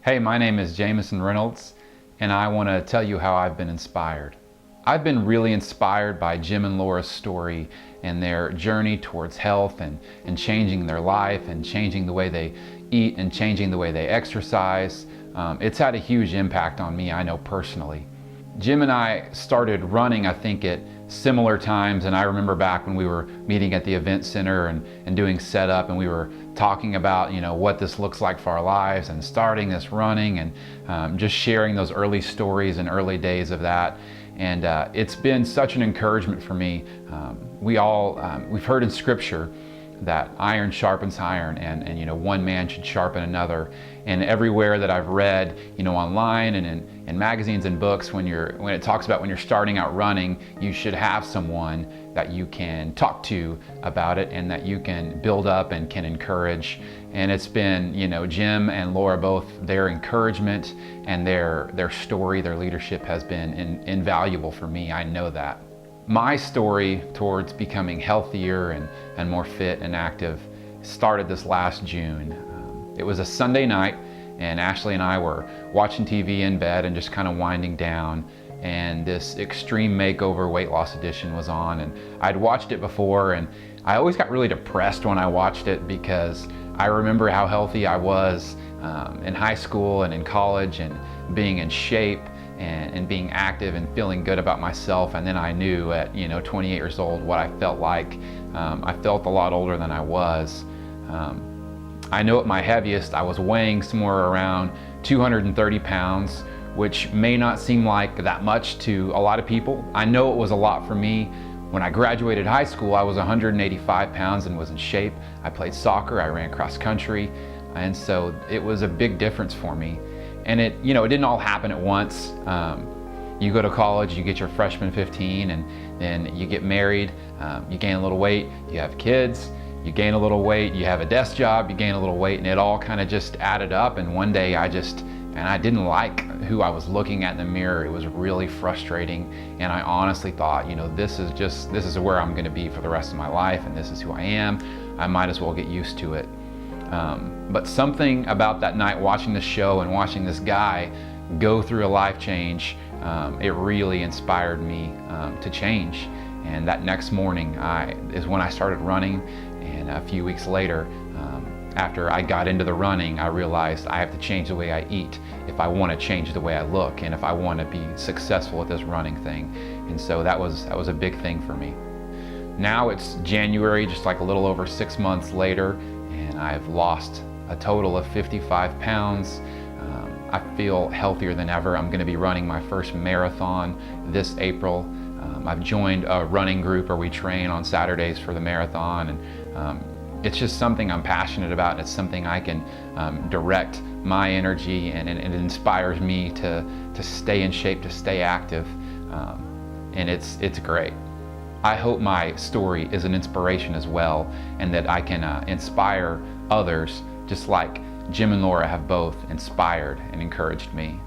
Hey, my name is Jameson and I want to tell you how I've been inspired. I've been really inspired by Jim and Laura's story and their journey towards health and changing their life and changing the way they eat and changing the way they exercise. It's had a huge impact on me, I know personally. Jim and I started running, I think, at similar times, and I remember back when we were meeting at the event center and doing setup, and we were talking about, what this looks like for our lives and starting this running and just sharing those early stories and early days of that. And it's been such an encouragement for me. We've heard in Scripture that iron sharpens iron, and one man should sharpen another. And everywhere that I've read, online and in magazines and books, when it talks about when you're starting out running, you should have someone that you can talk to about it and that you can build up and can encourage. And it's been, Jim and Laura both, their encouragement and their story, their leadership has been invaluable for me. I know that. My story towards becoming healthier and more fit and active started this last June. It was a Sunday night, and Ashley and I were watching TV in bed and just kind of winding down, and this Extreme Makeover Weight Loss Edition was on, and I'd watched it before, and I always got really depressed when I watched it because I remember how healthy I was in high school and in college and being in shape and being active and feeling good about myself. And then I knew at 28 years old what I felt like. I felt a lot older than I was. I know at my heaviest I was weighing somewhere around 230 pounds, which may not seem like that much to a lot of people. I know it was a lot for me. When I graduated high school, I was 185 pounds and was in shape. I played soccer, I ran cross country, and so it was a big difference for me. And it didn't all happen at once. You go to college, you get your freshman 15, and then you get married, you gain a little weight, you have kids, you gain a little weight, you have a desk job, you gain a little weight, and it all kind of just added up. And one day I didn't like who I was looking at in the mirror. It was really frustrating, and I honestly thought, this is where I'm going to be for the rest of my life, and this is who I am. I might as well get used to it. But something about that night, watching the show and watching this guy go through a life change, it really inspired me to change. And that next morning is when I started running, and a few weeks later, after I got into the running, I realized I have to change the way I eat if I want to change the way I look and if I want to be successful at this running thing. And so that was a big thing for me. Now it's January, just like a little over 6 months later, and I've lost a total of 55 pounds. I feel healthier than ever. I'm going to be running my first marathon this April. I've joined a running group where we train on Saturdays for the marathon, and it's just something I'm passionate about, and it's something I can direct my energy, and it inspires me to stay in shape, to stay active, and it's great. I hope my story is an inspiration as well, and that I can inspire others just like Jim and Laura have both inspired and encouraged me.